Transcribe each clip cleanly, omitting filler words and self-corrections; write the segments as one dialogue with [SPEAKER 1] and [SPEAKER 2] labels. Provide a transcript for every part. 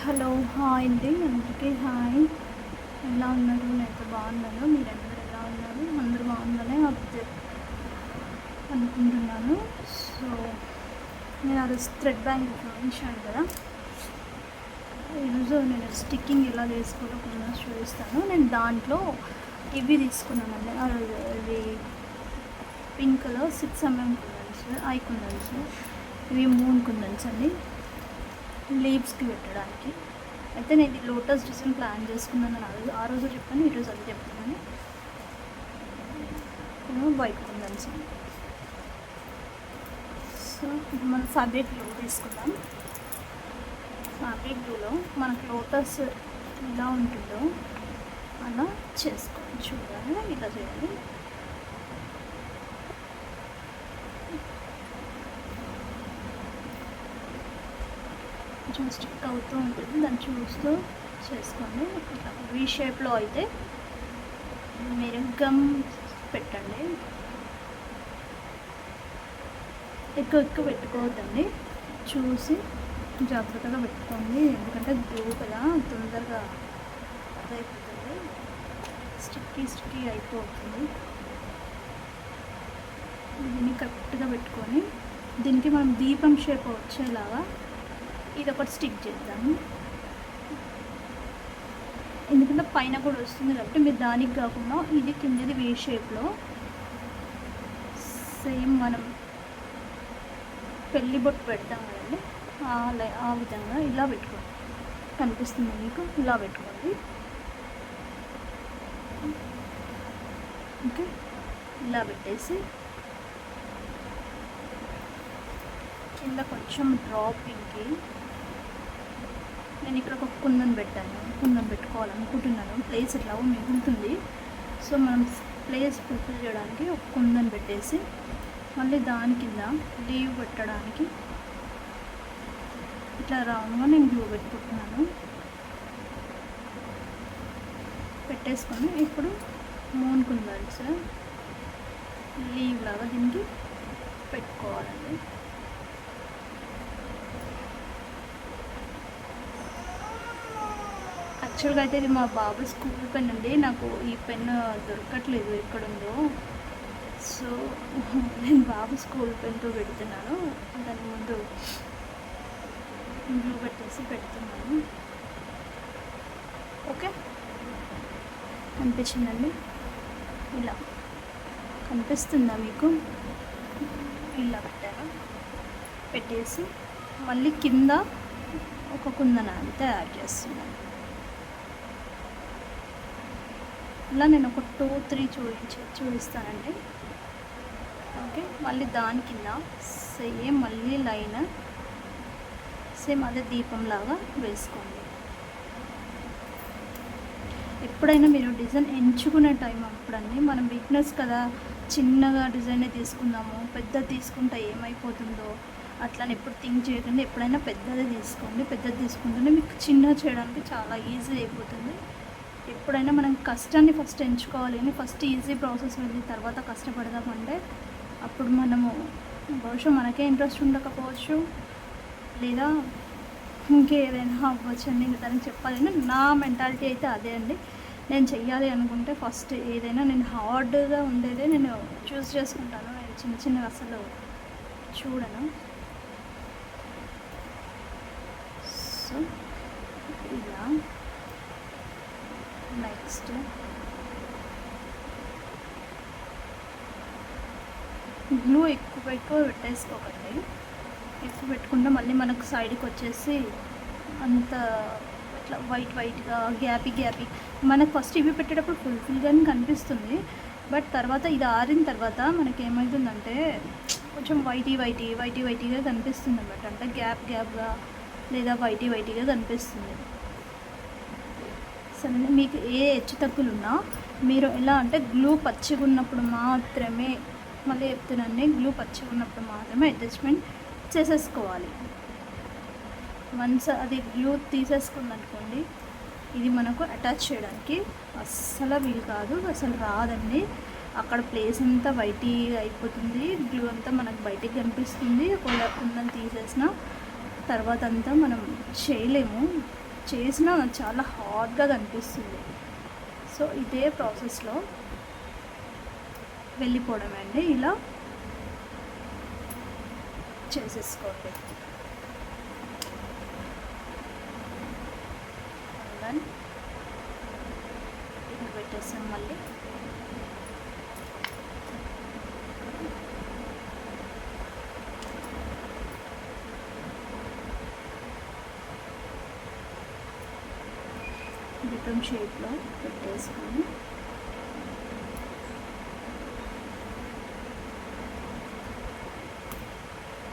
[SPEAKER 1] Hello hi అండి, అందరికీ hi. ఎలా ఉన్నారు? నేనైతే బాగున్నాను. మీరందరూ ఎలా ఉన్నారు? అందరూ బాగుందని అనుకుంటున్నాను. సో నేను ఆ రోజు థ్రెడ్ బ్యాంగిల్ చూపించాను కదా, ఈరోజు నేను స్టిక్కింగ్ ఎలా చేసుకోవాలో కొంచెం చూపిస్తాను. నేను దాంట్లో ఇవి తీసుకున్నానండి. ఆ రోజు ఇది పింక్లో 6mm కుందన్స్, ఐ కుందన్స్, ఇవి మూన్ కుందన్స్ అండి, లీవ్స్కి పెట్టడానికి. అయితే నేను ఇది లోటస్ డిజైన్ ప్లాన్ చేసుకున్నాను. ఆ రోజు చెప్పాను, ఈరోజు అది చెప్తున్నాను. వైట్ కుందన్స్. సో ఇప్పుడు మనం ఫ్యాబ్రిక్ గ్లూ తీసుకుందాం. ఫ్యాబ్రిక్ గ్లూలో మనకు లోటస్ ఎలా ఉంటుందో అలా చేసుకోండి. చూడాలి, ఇలా చేయాలి. కొంచెం స్టిక్ అవుతూ ఉంటుంది, దాన్ని చూస్తూ చేసుకోండి. ఇట్లా వీ షేప్లో అయితే మీరు గమ్ పెట్టండి. ఎక్కువ పెట్టుకోవద్దండి, చూసి జాగ్రత్తగా పెట్టుకోండి. ఎందుకంటే గ్లూ కదా, తొందరగా అదైపోతుంది, స్టిక్కీ అయిపోతుంది. దీన్ని కరెక్ట్గా పెట్టుకొని దీనికి మనం దీపం షేప్ వచ్చేలాగా ఇది ఒకటి స్టిక్ చేద్దాము. ఎందుకంటే పైన కూడా వస్తుంది కాబట్టి మీరు దానికి కాకుండా ఇది కిందది వే షేప్లో సేమ్ మనం పెళ్ళి బొట్టు పెడతాం కదండి, ఆ విధంగా ఇలా పెట్టుకోండి. కనిపిస్తుంది మీకు? ఇలా పెట్టుకోండి. ఓకే, ఇలా పెట్టేసి కింద కొంచెం డ్రాపింగ్కి నేను ఇక్కడ ఒక కుందన్ పెట్టాను. కుందన్ పెట్టుకోవాలనుకుంటున్నాను. ప్లేస్ ఎట్లా మిగులుతుంది, సో మనం ప్లేస్ ఫుల్ఫిల్ చేయడానికి ఒక కుందన్ పెట్టేసి మళ్ళీ దాని కింద లీవ్ పెట్టడానికి ఇట్లా రౌండ్గా నేను గ్లూ పెట్టుకుంటున్నాను. పెట్టేసుకొని ఇప్పుడు మూన్ కుందన్స్ లీవ్ లాగా దీనికి పెట్టుకోవాలండి. యాక్చువల్గా అయితే ఇది మా బాబు స్కూల్ పెన్ అండి. నాకు ఈ పెన్ దొరకట్లేదు ఎక్కడుందో, సో నేను బాబు స్కూల్ పెన్తో పెడుతున్నాను. దాని ముందు గ్లూ పెట్టేసి పెడుతున్నాను. ఓకే, అనిపించిందండి? ఇలా కనిపిస్తుందా మీకు? ఇలా పెట్టాను. పెట్టేసి మళ్ళీ కింద ఒక కుందనాన్ని తయారు చేస్తున్నాను. ఇలా నేను ఒక 2-3 చూపిస్తానండి. ఓకే, మళ్ళీ దాని కింద సేమ్ మళ్ళీ లైన్ సేమ్ అదే దీపంలాగా వేసుకోండి. ఎప్పుడైనా మీరు డిజైన్ ఎంచుకునే టైం అప్పుడండి, మనం వీక్నెస్ కదా, చిన్నగా డిజైనే తీసుకుందాము, పెద్దది తీసుకుంటే ఏమైపోతుందో అట్లని ఎప్పుడు థింక్ చేయకండి. ఎప్పుడైనా పెద్దదే తీసుకోండి. పెద్దది తీసుకుంటేనే మీకు చిన్నగా చేయడానికి చాలా ఈజీ అయిపోతుంది. ఎప్పుడైనా మనం కష్టాన్ని ఫస్ట్ ఎంచుకోవాలి, కానీ ఫస్ట్ ఈజీ ప్రాసెస్ వెళ్ళి తర్వాత కష్టపడదామంటే అప్పుడు మనము బహుశా మనకే ఇంట్రెస్ట్ ఉండకపోవచ్చు, లేదా ఇంకేదైనా అవ్వచ్చు అండి. ఇంకా దానికి చెప్పాలని నా మెంటాలిటీ అయితే అదే అండి. నేను చెయ్యాలి అనుకుంటే ఫస్ట్ ఏదైనా నేను హార్డ్గా ఉండేదే నేను చూస్ చేసుకుంటాను. నేను చిన్నగా అసలు చూడను. సో ఇలా నెక్స్ట్ గ్లూ ఎక్కువ పెట్టేసుకోకండి. ఎక్కువ పెట్టుకుంటే మళ్ళీ మనకు సైడ్కి వచ్చేసి అంత ఇట్లా వైట్గా గ్యాపీ మనకు ఫస్ట్ ఇవి పెట్టేటప్పుడు ఫుల్ఫిల్గానే కనిపిస్తుంది. బట్ తర్వాత ఇది ఆరిన తర్వాత మనకి ఏమవుతుందంటే కొంచెం వైటీగా కనిపిస్తుంది అన్నమాట. అంటే గ్యాప్గా లేదా వైటీగా కనిపిస్తుంది. సరే, మీకు ఏ హెచ్చు తగ్గులున్నా మీరు ఎలా అంటే గ్లూ పచ్చిగా ఉన్నప్పుడు మాత్రమే, మళ్ళీ చెప్తున్నాను, గ్లూ పచ్చిగా ఉన్నప్పుడు మాత్రమే అడ్జస్ట్మెంట్ చేసేసుకోవాలి. వన్స్ అది గ్లూ తీసేసుకుందనుకోండి, ఇది మనకు అటాచ్ చేయడానికి అస్సలు వీలు కాదు, అసలు రాదండి. అక్కడ ప్లేస్ అంతా వైటీ అయిపోతుంది, గ్లూ అంతా మనకు బయటికి కనిపిస్తుంది. ఒకవేళ కుందని తీసేసిన తర్వాత అంతా మనం చేయలేము. చేసినా చాలా హార్డ్గా కనిపిస్తుంది. సో ఇదే ప్రాసెస్లో వెళ్ళిపోవడం అండి, ఇలా చేసేసుకోండి. ఇక్కడ పెట్టేసాం. మళ్ళీ డిఫరెంట్ షేప్లో పెట్టేసుకొని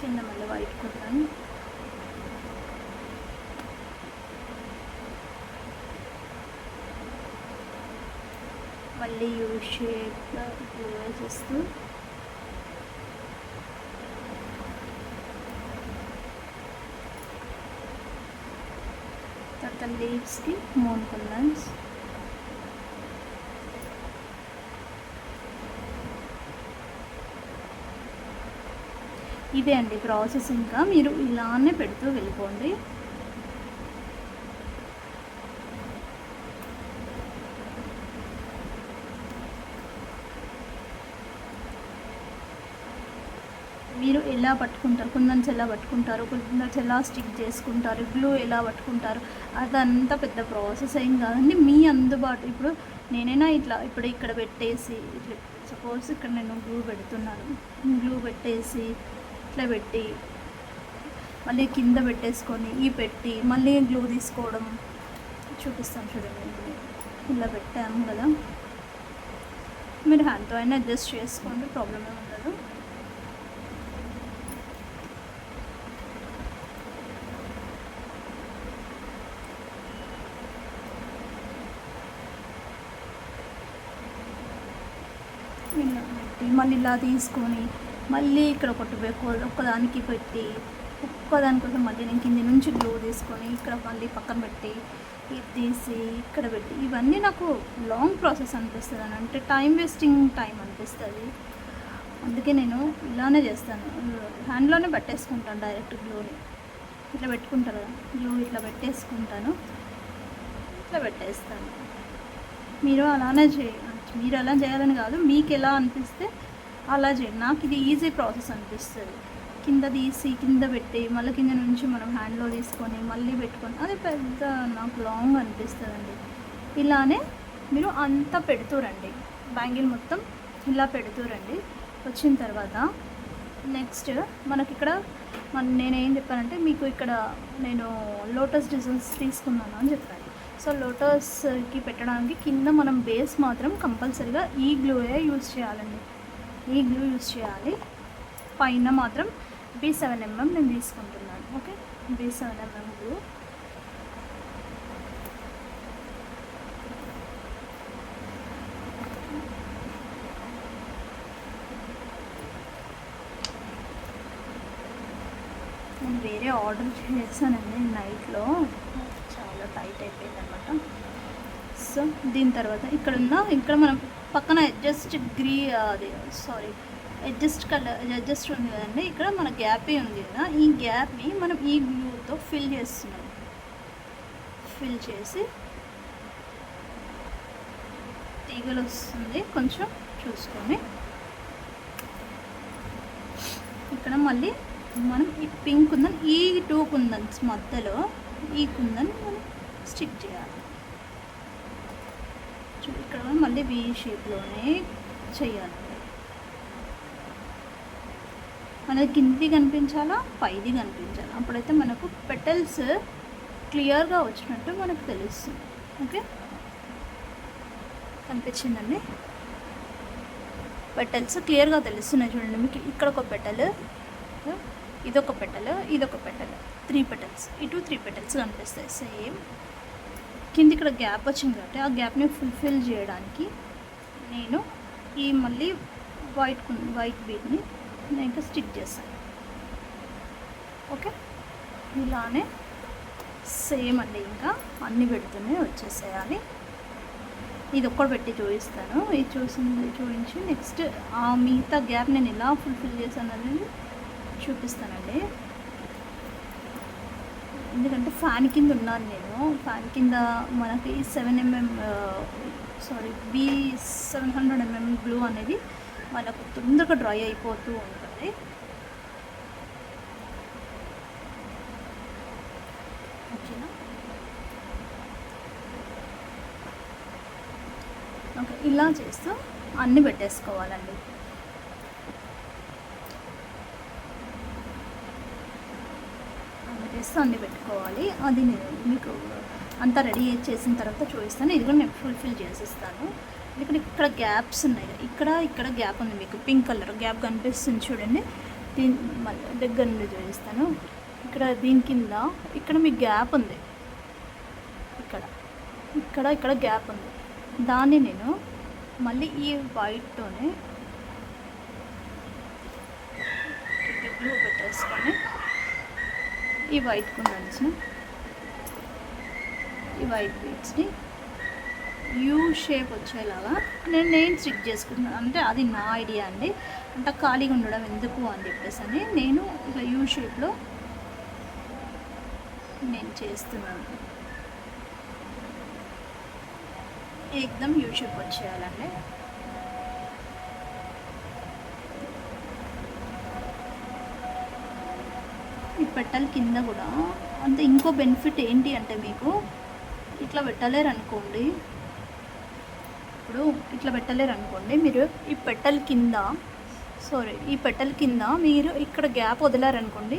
[SPEAKER 1] కింద మళ్ళీ వైట్ కుట్టాను. మళ్ళీ యూ షేప్లో వేసేస్తూ తర్వాత లీవ్స్కి మూనుకున్నాను. ఇదే అండి ప్రాసెస్. ఇంకా మీరు ఇలానే పెడుతూ వెళ్ళిపోండి. మీరు ఎలా పట్టుకుంటారు, కుందన్స్ ఎలా పట్టుకుంటారు, కుందన్స్ ఎలా స్టిక్ చేసుకుంటారు, గ్లూ ఎలా పట్టుకుంటారు, అదంతా పెద్ద ప్రాసెస్ ఏం కాదండి. మీ అందుబాటు. ఇప్పుడు నేనైనా ఇట్లా ఇప్పుడు ఇక్కడ పెట్టేసి ఇట్లా సపోజ్ ఇక్కడ నేను గ్లూ పెడుతున్నాను, గ్లూ పెట్టేసి ఇట్లా పెట్టి మళ్ళీ కింద పెట్టేసుకొని ఈ పెట్టి మళ్ళీ గ్లూ తీసుకోవడం చూపిస్తాను చూడండి. ఇలా పెట్టాము కదా, మీరు హ్యాండ్తో అయినా అడ్జస్ట్ చేసుకోండి, ప్రాబ్లం ఏమి ఉండదు. ఇలా పెట్టి మళ్ళీ ఇలా తీసుకొని మళ్ళీ ఇక్కడ ఒక్కదానికి పెట్టి ఒక్కదానికోసం మళ్ళీ నేను కింది నుంచి గ్లూ తీసుకొని ఇక్కడ మళ్ళీ పక్కన పెట్టి ఇది తీసి ఇక్కడ పెట్టి, ఇవన్నీ నాకు లాంగ్ ప్రాసెస్ అనిపిస్తుంది. అని అంటే టైం అనిపిస్తుంది. అందుకే నేను ఇలానే చేస్తాను, హ్యాండ్లోనే పెట్టేసుకుంటాను డైరెక్ట్ గ్లూని. ఇట్లా పెట్టుకుంటారు కదా గ్లూ, ఇట్లా పెట్టేసుకుంటాను, ఇట్లా పెట్టేస్తాను. మీరు అలానే మీరు అలా చేయాలని కాదు, మీకు ఎలా అనిపిస్తే అలా చేయండి. నాకు ఇది ఈజీ ప్రాసెస్ అనిపిస్తుంది. కింద తీసి కింద పెట్టి మళ్ళీ కింద నుంచి మనం హ్యాండ్లో తీసుకొని మళ్ళీ పెట్టుకొని, అది పెద్ద నాకు లాంగ్ అనిపిస్తుందండి. ఇలానే మీరు అంతా పెడుతూరండి, బ్యాంగిల్ మొత్తం ఇలా పెడుతూరండి. వచ్చిన తర్వాత నెక్స్ట్ మనకి ఇక్కడ నేనేం చెప్పానంటే, మీకు ఇక్కడ నేను లోటస్ డిజైన్స్ తీసుకున్నాను అని చెప్పాను. సో లోటస్కి పెట్టడానికి కింద మనం బేస్ మాత్రం కంపల్సరీగా ఈ గ్లూయే యూజ్ చేయాలండి, ఈ గ్లూ యూజ్ చేయాలి. పైన మాత్రం B7mm నేను తీసుకుంటున్నాను. Okay, B7mm glue. నేను వేరే ఆర్డర్ చేశానండి నైట్లో, చాలా టైట్ అయిపోయింది అనమాట. సో దీని తర్వాత ఇక్కడ మనం పక్కన అడ్జస్ట్ ఉంది కదండి, ఇక్కడ మన గ్యాప్ ఉంది కదా, ఈ గ్యాప్ని మనం ఈ గ్లూతో ఫిల్ చేస్తున్నాం. ఫిల్ చేసి తీగలు వస్తుంది, కొంచెం చూసుకొని ఇక్కడ మళ్ళీ మనం ఈ పింక్ కుందన్, ఈ 2 కుందన్స్ మధ్యలో ఈ కుందన్ మనం స్టిక్ చేయాలి. ఇక్కడ మళ్ళీ V షేప్లోనే చేయాలి. మనకి కిందిది కనిపించాలా, పైది కనిపించాలా, అప్పుడైతే మనకు పెటల్స్ క్లియర్గా వచ్చినట్టు మనకు తెలుస్తుంది. ఓకే, కనిపించిందండి, పెటల్స్ క్లియర్గా తెలుస్తున్నాయి చూడండి మీకు. ఇక్కడ ఒక పెటల్, ఇదొక పెటల్, 3 పెటల్స్, ఇటు 3 పెటల్స్ కనిపిస్తాయి సేమ్. కింద ఇక్కడ గ్యాప్ వచ్చింది కాబట్టి ఆ గ్యాప్ని ఫుల్ఫిల్ చేయడానికి నేను ఈ మళ్ళీ వైట్ బీడ్ని నేను ఇంకా స్టిక్ చేస్తాను. ఓకే, ఇలానే సేమ్ అండి, ఇంకా అన్నీ పెడుతూనే వచ్చేసేయాలి. ఇది ఒక్కటి పెట్టి చూపిస్తాను, ఇది చూపించి నెక్స్ట్ ఆ మిగతా గ్యాప్ నేను ఎలా ఫుల్ఫిల్ చేశాను అనేది చూపిస్తానండి. ఎందుకంటే ఫ్యాన్ కింద ఉన్నాను నేను. ఫ్యాన్ కింద మనకి 7mm B700mm గ్లూ అనేది మనకు తొందరగా డ్రై అయిపోతూ ఉంటుంది. ఓకేనా? ఓకే, ఇలా చేస్తూ అన్నీ పెట్టేసుకోవాలండి. అన్నీ పెట్టుకోవాలి. అది నేను మీకు అంతా రెడీ చేసిన తర్వాత చూపిస్తాను. ఇది కూడా నేను ఫుల్ఫిల్ చేసిస్తాను. ఎందుకంటే ఇక్కడ గ్యాప్స్ ఉన్నాయి, ఇక్కడ గ్యాప్ ఉంది. మీకు పింక్ కలర్ గ్యాప్ కనిపిస్తుంది చూడండి. దీని మళ్ళీ దగ్గర నుండి చూపిస్తాను. ఇక్కడ దీని కింద ఇక్కడ మీకు గ్యాప్ ఉంది. ఇక్కడ గ్యాప్ ఉంది. దాన్ని నేను మళ్ళీ ఈ వైట్తోనే బ్లూ పెట్టేసుకొని ఈ వైట్ కుందన్స్ని, ఈ వైట్ బీడ్స్ని యూ షేప్ వచ్చేలాగా నేను స్టిక్ చేసుకుంటున్నాను. అంటే అది నా ఐడియా అండి. అంటే ఖాళీగా ఉండడం ఎందుకు అని చెప్పేసి అని నేను ఇట్లా యూ షేప్లో నేను చేస్తున్నాను. ఏకదం యూ షేప్ వచ్చేయాలండి. ఈ పెట్టాలి కింద కూడా అంతే. ఇంకో బెనిఫిట్ ఏంటి అంటే మీకు ఇట్లా పెట్టలేరు అనుకోండి, ఇప్పుడు ఇట్లా పెట్టలేరు అనుకోండి, మీరు ఈ పెట్టెల కింద మీరు ఇక్కడ గ్యాప్ వదిలారనుకోండి.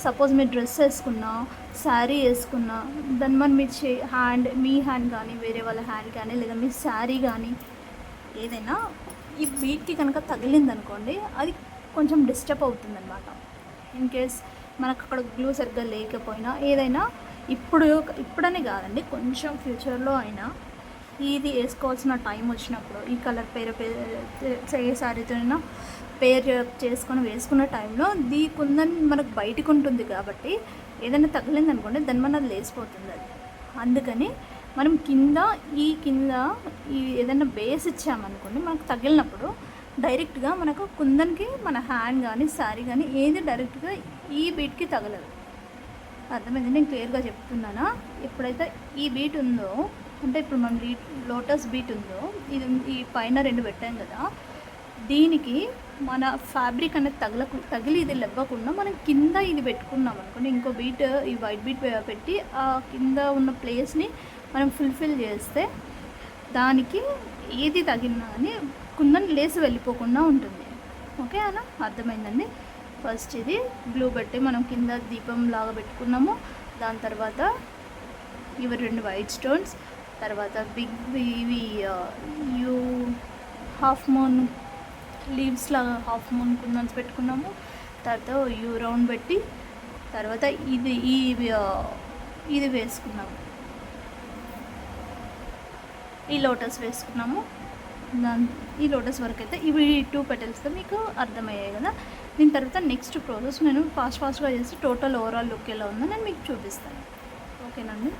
[SPEAKER 1] సపోజ్ మీరు డ్రెస్ వేసుకున్నా, శారీ వేసుకున్నా, దాని మన మీ మీ హ్యాండ్ కానీ, వేరే వాళ్ళ హ్యాండ్ కానీ, లేదా మీ శారీ కానీ ఏదైనా ఈ బీట్కి కనుక తగిలిందనుకోండి, అది కొంచెం డిస్టర్బ్ అవుతుందన్నమాట. ఇన్ కేస్ మనకు అక్కడ గ్లూ సరిగ్గా లేకపోయినా ఏదైనా ఇప్పుడనే కాదండి, కొంచెం ఫ్యూచర్లో అయినా ఇది వేసుకోవాల్సిన టైం వచ్చినప్పుడు ఈ కలర్ ఏ శారీతోనైనా పేర్ చేసుకొని వేసుకున్న టైంలో కుందని మనకు బయటకు ఉంటుంది కాబట్టి ఏదైనా తగిలింది అనుకోండి దాని మన అది లేసిపోతుంది. అది అందుకని మనం కింద ఏదైనా బేస్ ఇచ్చామనుకోండి, మనకు తగిలినప్పుడు డైరెక్ట్గా మనకు కుందన్కి మన హ్యాండ్ కానీ శారీ కానీ ఏది డైరెక్ట్గా ఈ బీట్కి తగలదు. అర్థమైంది? నేను క్లియర్గా చెప్తున్నానా? ఎప్పుడైతే ఈ బీట్ ఉందో, అంటే ఇప్పుడు మనం లోటస్ బీట్ ఉందో, ఈ పైన 2 పెట్టాం కదా, దీనికి మన ఫ్యాబ్రిక్ అనేది తగిలి ఇది లెవ్వకుండా మనం కింద ఇది పెట్టుకున్నాం అనుకోండి, ఇంకో బీట్ ఈ వైట్ బీట్ పెట్టి ఆ కింద ఉన్న ప్లేస్ని మనం ఫుల్ఫిల్ చేస్తే దానికి ఏది తగిలినా కానీ కుందని లేసి వెళ్ళిపోకుండా ఉంటుంది. ఓకే అలా అర్థమైందండి? ఫస్ట్ ఇది గ్లూ పెట్టి మనం కింద దీపం లాగా పెట్టుకున్నాము. దాని తర్వాత ఇవి 2 వైట్ స్టోన్స్, తర్వాత ఇవి హాఫ్ మూన్ లీవ్స్ లాగా హాఫ్ మూన్ కుందన్స్ పెట్టుకున్నాము. తర్వాత యూ రౌండ్ పెట్టి తర్వాత ఇది వేసుకున్నాము, ఈ లోటస్ వేసుకున్నాము. ఈ లోటస్ వరకు అయితే ఇవి 2 పెటల్స్తో మీకు అర్థమయ్యాయి కదా. దీని తర్వాత నెక్స్ట్ ప్రాసెస్ నేను ఫాస్ట్గా చేసి టోటల్ ఓవరాల్ లుక్ ఎలా ఉందో నేను మీకు చూపిస్తాను. ఓకేనండి?